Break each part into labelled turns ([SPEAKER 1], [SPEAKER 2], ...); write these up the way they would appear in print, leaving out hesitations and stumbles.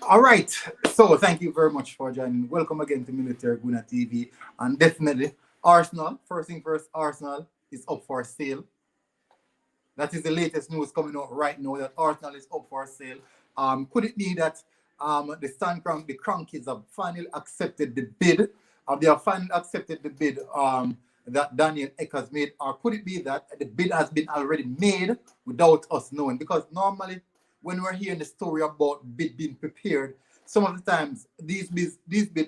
[SPEAKER 1] All right. So thank you very much for joining. Welcome again to Military Guna TV. And definitely Arsenal. First thing first, Arsenal is up for sale. That is the latest news coming out right now that Arsenal is up for sale. Could it be that the Crown kids have finally accepted the bid? They have finally accepted the bid that Daniel Ek has made, or could it be that the bid has been already made without us knowing? Because normally, when we're hearing the story about bid being prepared, some of the times these bids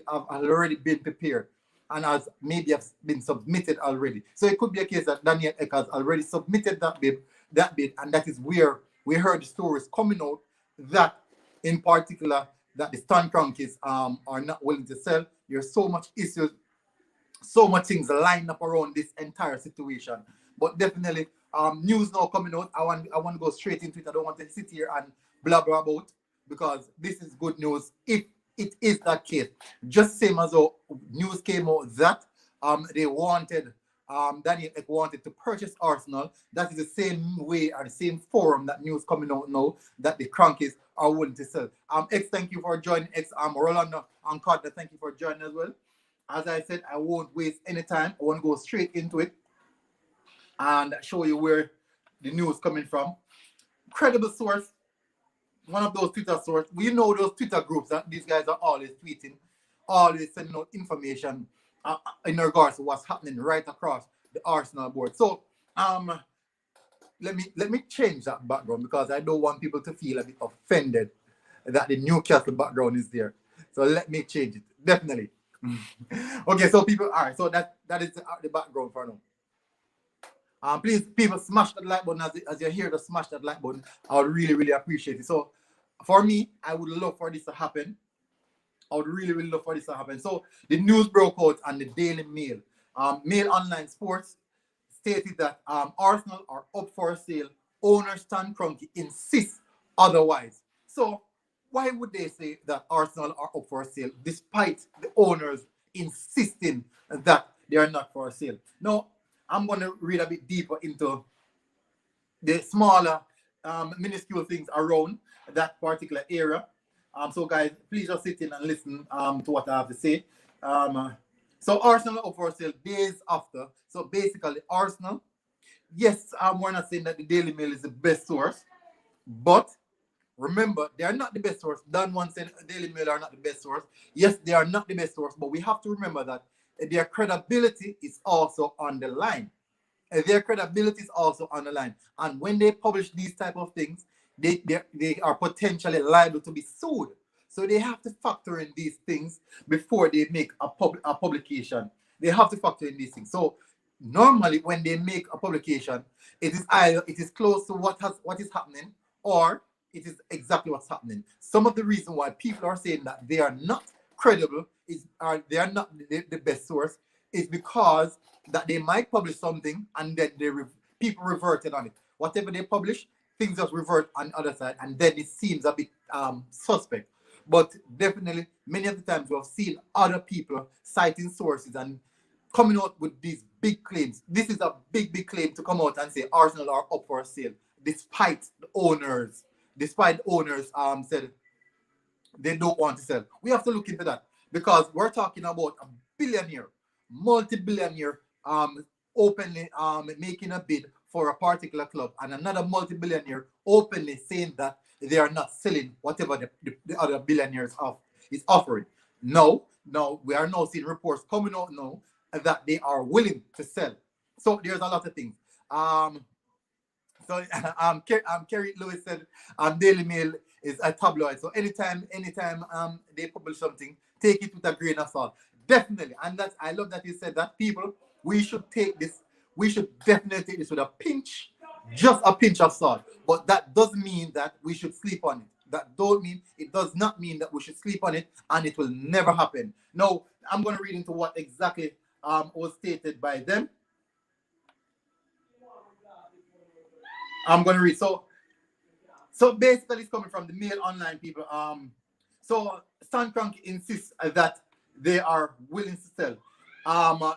[SPEAKER 1] have already been prepared and has maybe have been submitted already. So it could be a case that Daniel Ek has already submitted that bid, and that is where we heard the stories coming out that, in particular, that the Stan Cronkies are not willing to sell. There's so much issues, so much things lined up around this entire situation. But definitely, news now coming out. I want to go straight into it. I don't want to sit here and blah blah about, because this is good news if it is that case. Just same as though news came out that they wanted Daniel Ek wanted to purchase Arsenal. That is the same way or the same forum that news coming out now that the Crankies are willing to sell. X, thank you for joining. X, Rolando and Carter, thank you for joining as well. As I said, I won't waste any time. I want to go straight into it and show you where the news coming from. Credible source, one of those Twitter sources. We know those Twitter groups that these guys are always tweeting, always sending out information in regards to what's happening right across the Arsenal board. So let me change that background, because I don't want people to feel a bit offended that the Newcastle background is there. So let me change it. Definitely. Okay, so people, all right, so that is the background for now. Please, people, smash that like button as you're here to smash that like button. I would really, really appreciate it. So for me, I would love for this to happen. I would really, really love for this to happen. So the news broke out on the Daily Mail. Mail Online Sports stated that Arsenal are up for sale. Owner Stan Kroenke insists otherwise. So why would they say that Arsenal are up for sale despite the owners insisting that they are not for sale? Now, I'm going to read a bit deeper into the smaller, minuscule things around that particular area. So, guys, please just sit in and listen to what I have to say. So, Arsenal up for sale days after. So, basically, Arsenal, yes, we're not saying that the Daily Mail is the best source, but remember, they are not the best source. Dan once said Daily Mail are not the best source. Yes, they are not the best source, but we have to remember that their credibility is also on the line. Their credibility is also on the line. And when they publish these type of things, they are potentially liable to be sued. So they have to factor in these things before they make a publication. They have to factor in these things. So normally when they make a publication, it is either it is close to what is happening, or it is exactly what's happening. Some of the reason why people are saying that they are not credible they are not the best source is because that they might publish something and then people reverted on it. Whatever they publish, things just revert on the other side, and then it seems a bit suspect. But definitely, many of the times we have seen other people citing sources and coming out with these big claims. This is a big claim to come out and say Arsenal are up for sale, despite the owners said they don't want to sell. We have to look into that, because we're talking about a billionaire, multi-billionaire, openly making a bid for a particular club, and another multi-billionaire openly saying that they are not selling whatever the other billionaires is offering. No, we are now seeing reports coming out now that they are willing to sell. So there's a lot of things. So Kerry Lewis said Daily Mail is a tabloid. So anytime they publish something, take it with a grain of salt. Definitely. And I love that you said that. People, we should definitely take this with a pinch, just a pinch of salt. But that doesn't mean that we should sleep on it. It does not mean that we should sleep on it, and it will never happen. Now, I'm going to read into what exactly was stated by them. I'm going to read. So basically, it's coming from the Mail Online people. So Stan Kroenke insists that they are willing to sell.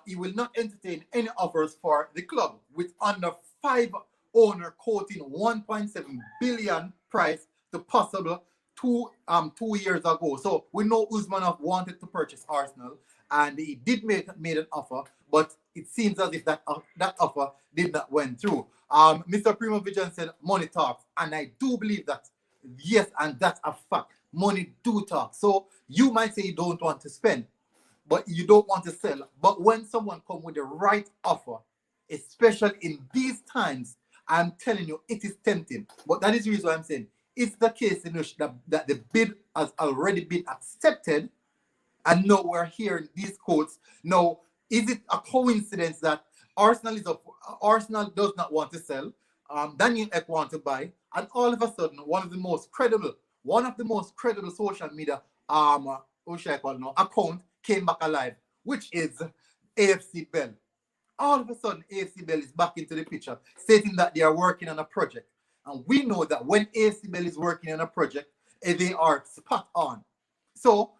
[SPEAKER 1] He will not entertain any offers for the club, with under 5 owner quoting 1.7 billion price to possible two years ago. So we know Usmanov wanted to purchase Arsenal, and he did made an offer, but it seems as if that offer did not went through. Mr. Primo Vision said money talks, and I do believe that. Yes, and that's a fact. Money do talk. So you might say you don't want to spend, but you don't want to sell. But when someone come with the right offer, especially in these times, I'm telling you, it is tempting. But that is the reason why I'm saying it's the case in which that the bid has already been accepted, and now we're hearing these quotes. Now, is it a coincidence that Arsenal does not want to sell, Daniel Ek wants to buy, and all of a sudden, one of the most credible social media account came back alive, which is AFC Bell. All of a sudden, AFC Bell is back into the picture, stating that they are working on a project. And we know that when AFC Bell is working on a project, they are spot on. So,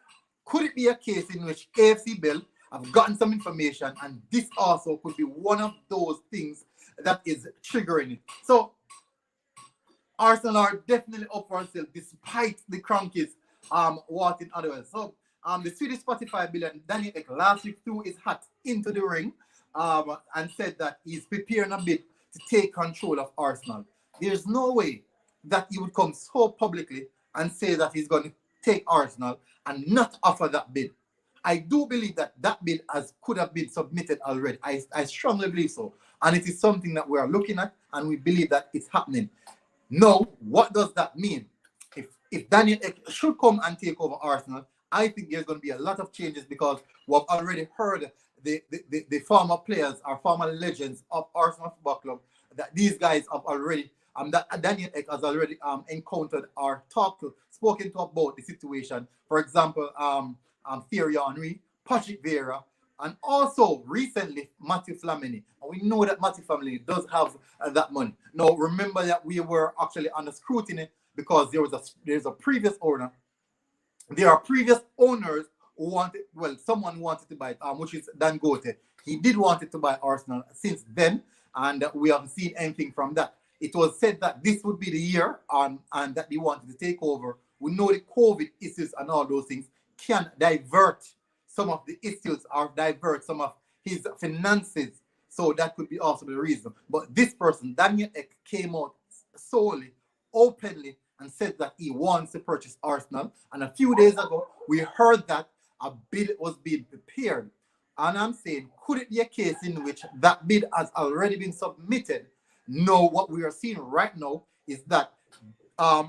[SPEAKER 1] could it be a case in which AFC Bell have gotten some information, and this also could be one of those things that is triggering it? So, Arsenal are definitely up for sale despite the Kroenkes wanting otherwise. So, the Swedish Spotify billionaire Daniel Ek last week threw his hat into the ring and said that he's preparing a bid to take control of Arsenal. There's no way that he would come so publicly and say that he's going to take Arsenal and not offer that bid. I do believe that bid could have been submitted already. I strongly believe so. And it is something that we are looking at, and we believe that it's happening. Now, what does that mean? If Daniel Ek should come and take over Arsenal, I think there's going to be a lot of changes, because we've already heard the former players or former legends of Arsenal Football Club that these guys have already, that Daniel Ek has already encountered or spoken to about the situation. For example, Thierry Henry, Patrick Vieira, and also recently Matthew Flamini. And we know that Matthew Flamini does have that money. Now, remember that we were actually under scrutiny because there's a previous owner. There are previous owners who someone wanted to buy it, which is Dan Gote. He did want it to buy Arsenal since then, and we haven't seen anything from that. It was said that this would be the year, and that he wanted to take over. We know the COVID issues and all those things can divert some of the issues or divert some of his finances. So that could be also the reason. But this person, Daniel Ek, came out solely, openly, and said that he wants to purchase Arsenal. And a few days ago, we heard that a bid was being prepared. And I'm saying, could it be a case in which that bid has already been submitted? No, what we are seeing right now is that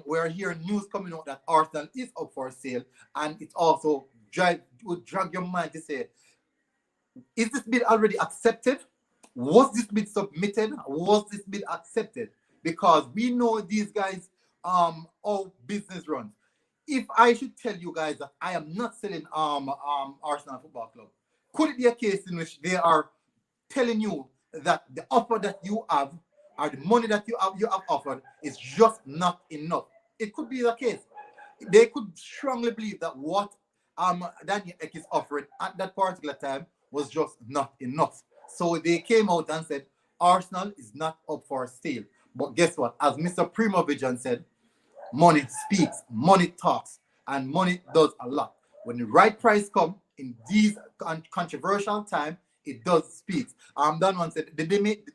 [SPEAKER 1] we're hearing news coming out that Arsenal is up for sale, and it also would drag your mind to say, is this bid already accepted? Was this bid submitted? Was this bid accepted? Because we know these guys, how business runs. If I should tell you guys that I am not selling Arsenal Football Club, could it be a case in which they are telling you that the offer that you have, or the money that you have offered, is just not enough? It could be the case. They could strongly believe that what Daniel Ek is offering at that particular time was just not enough. So they came out and said, Arsenal is not up for sale. But guess what? As Mr. Primo Vision said, money speaks, money talks, and money does a lot. When the right price comes in these controversial times, it does speak. Danwan said, the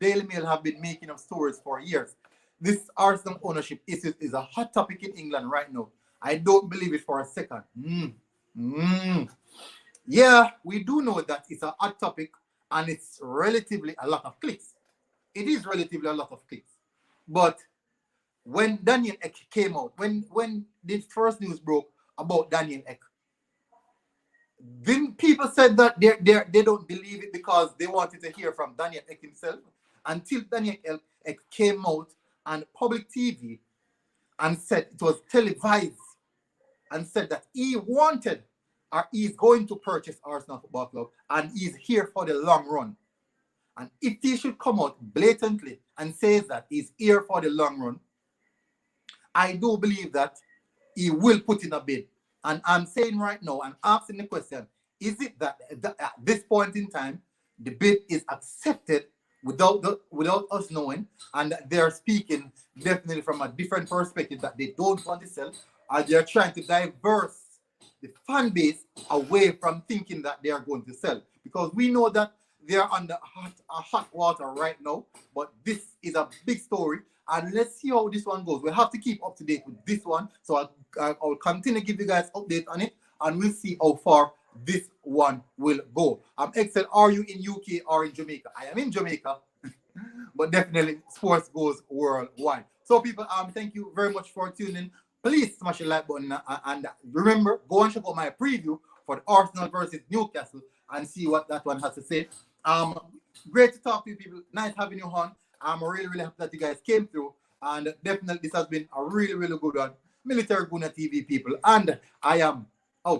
[SPEAKER 1] Daily Mail have been making up stories for years. This Arsenal ownership issue is a hot topic in England right now. I don't believe it for a second. Yeah, we do know that it's a hot topic, and it's relatively a lot of clicks. It is relatively a lot of clicks. But when Daniel Ek came out, when the first news broke about Daniel Ek, then people said that they don't believe it because they wanted to hear from Daniel Ek himself, until Daniel Ek came out on public TV and said, it was televised, and said that he wanted, or he's going to purchase Arsenal Football Club, and he's here for the long run. And if he should come out blatantly and says that he's here for the long run, I do believe that he will put in a bid. And I'm saying right now, I'm asking the question, is it that at this point in time, the bid is accepted without us knowing, and they're speaking definitely from a different perspective, that they don't want to sell? and they're trying to diverse the fan base away from thinking that they are going to sell. Because we know that they are under hot water right now, but this is a big story. And let's see how this one goes. We'll have to keep up to date with this one. So I'll continue to give you guys updates on it, and we'll see how far this one will go. Excel, are you in UK or in Jamaica? I am in Jamaica, but definitely sports goes worldwide. So people, thank you very much for tuning in. Please smash the like button, and remember, go and check out my preview for the Arsenal versus Newcastle and see what that one has to say. Great to talk to you people. Nice having you on. I'm really, really happy that you guys came through, and definitely this has been a really, really good one. Military Guna TV people, and I am out.